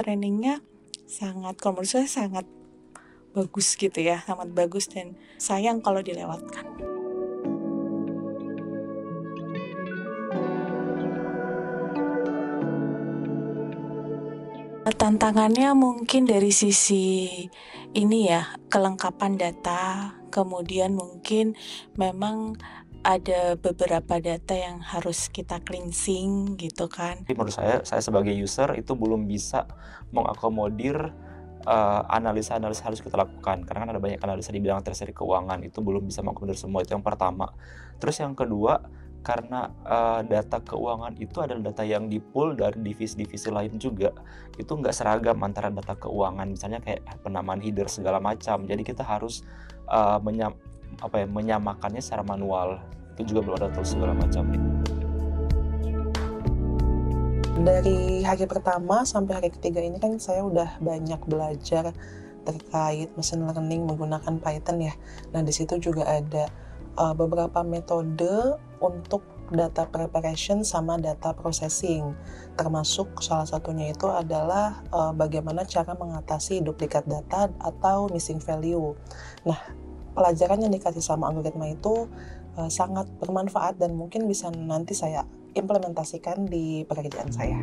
trainingnya sangat, kalau menurut saya sangat bagus gitu ya, sangat bagus dan sayang kalau dilewatkan. Tantangannya mungkin dari sisi ini ya, kelengkapan data, kemudian mungkin memang ada beberapa data yang harus kita cleansing gitu kan. Menurut saya sebagai user itu belum bisa mengakomodir analisa-analisa harus kita lakukan, karena kan ada banyak analisa di bidang treasury keuangan, itu belum bisa mengakomodir semua, itu yang pertama. Terus yang kedua, karena data keuangan itu adalah data yang di-pull dari divisi-divisi lain juga, itu nggak seragam antara data keuangan, misalnya kayak penamaan header segala macam, jadi kita harus menyamakannya secara manual, itu juga belum ada tools segala macam. Dari hari pertama sampai hari ketiga ini kan saya udah banyak belajar terkait machine learning menggunakan Python ya. Nah, di situ juga ada beberapa metode untuk data preparation sama data processing. Termasuk salah satunya itu adalah bagaimana cara mengatasi duplikat data atau missing value. Nah, pelajaran yang dikasih sama algoritma itu sangat bermanfaat dan mungkin bisa nanti saya implementasikan di pekerjaan saya.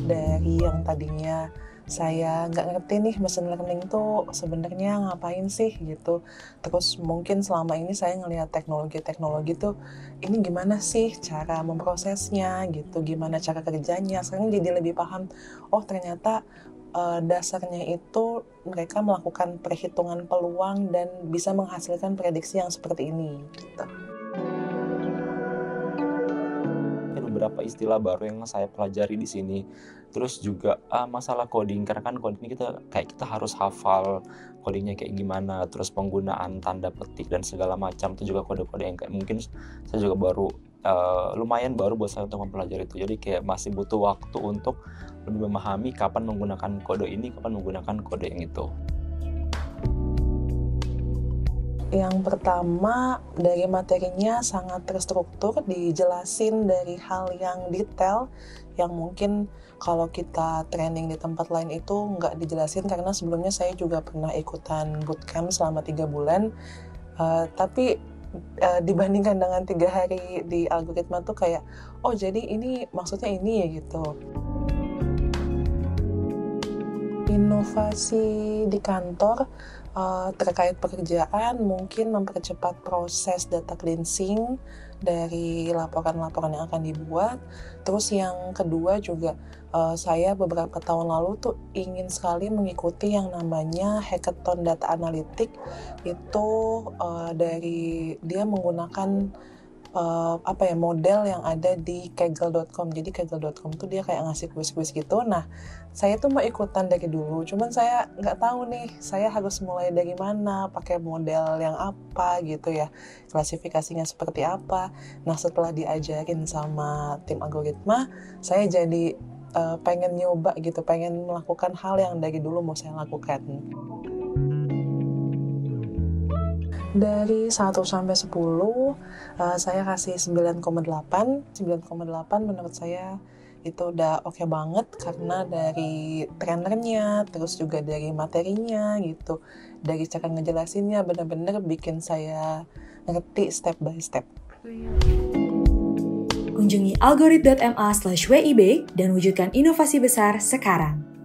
Dari yang tadinya saya nggak ngerti nih machine learning itu sebenarnya ngapain sih gitu. Terus mungkin selama ini saya ngelihat teknologi tuh ini gimana sih cara memprosesnya gitu, gimana cara kerjanya. Sekarang jadi lebih paham, oh ternyata dasarnya itu mereka melakukan perhitungan peluang dan bisa menghasilkan prediksi yang seperti ini gitu. Beberapa istilah baru yang saya pelajari di sini. Terus juga masalah coding, karena kan coding ini kita harus hafal codingnya kayak gimana, terus penggunaan tanda petik dan segala macam, itu juga kode-kode yang kayak mungkin saya juga baru lumayan baru buat saya untuk mempelajari itu. Jadi kayak masih butuh waktu untuk lebih memahami kapan menggunakan kode ini, kapan menggunakan kode yang itu. Yang pertama, dari materinya sangat terstruktur, dijelasin dari hal yang detail, yang mungkin kalau kita training di tempat lain itu nggak dijelasin, karena sebelumnya saya juga pernah ikutan bootcamp selama 3 bulan, tapi dibandingkan dengan 3 hari di algoritma tuh kayak, oh jadi ini maksudnya ini ya gitu. Inovasi di kantor terkait pekerjaan mungkin mempercepat proses data cleansing dari laporan-laporan yang akan dibuat. Terus yang kedua juga saya beberapa tahun lalu tuh ingin sekali mengikuti yang namanya hackathon data analitik. Itu dari dia menggunakan model yang ada di kaggle.com. Jadi kaggle.com tuh dia kayak ngasih kuis-kuis gitu. Nah, saya tuh mau ikutan dari dulu, cuman saya nggak tahu nih, saya harus mulai dari mana, pakai model yang apa gitu ya, klasifikasinya seperti apa. Nah, setelah diajarin sama tim algoritma, saya jadi pengen nyoba gitu, pengen melakukan hal yang dari dulu mau saya lakukan. Dari 1 sampai 10, saya kasih 9,8. 9,8 menurut saya itu udah oke banget, karena dari trainernya, terus juga dari materinya gitu, dari cara ngejelasinnya benar-benar bikin saya ngerti step by step. Kunjungi algorit.ma/wib dan wujudkan inovasi besar sekarang.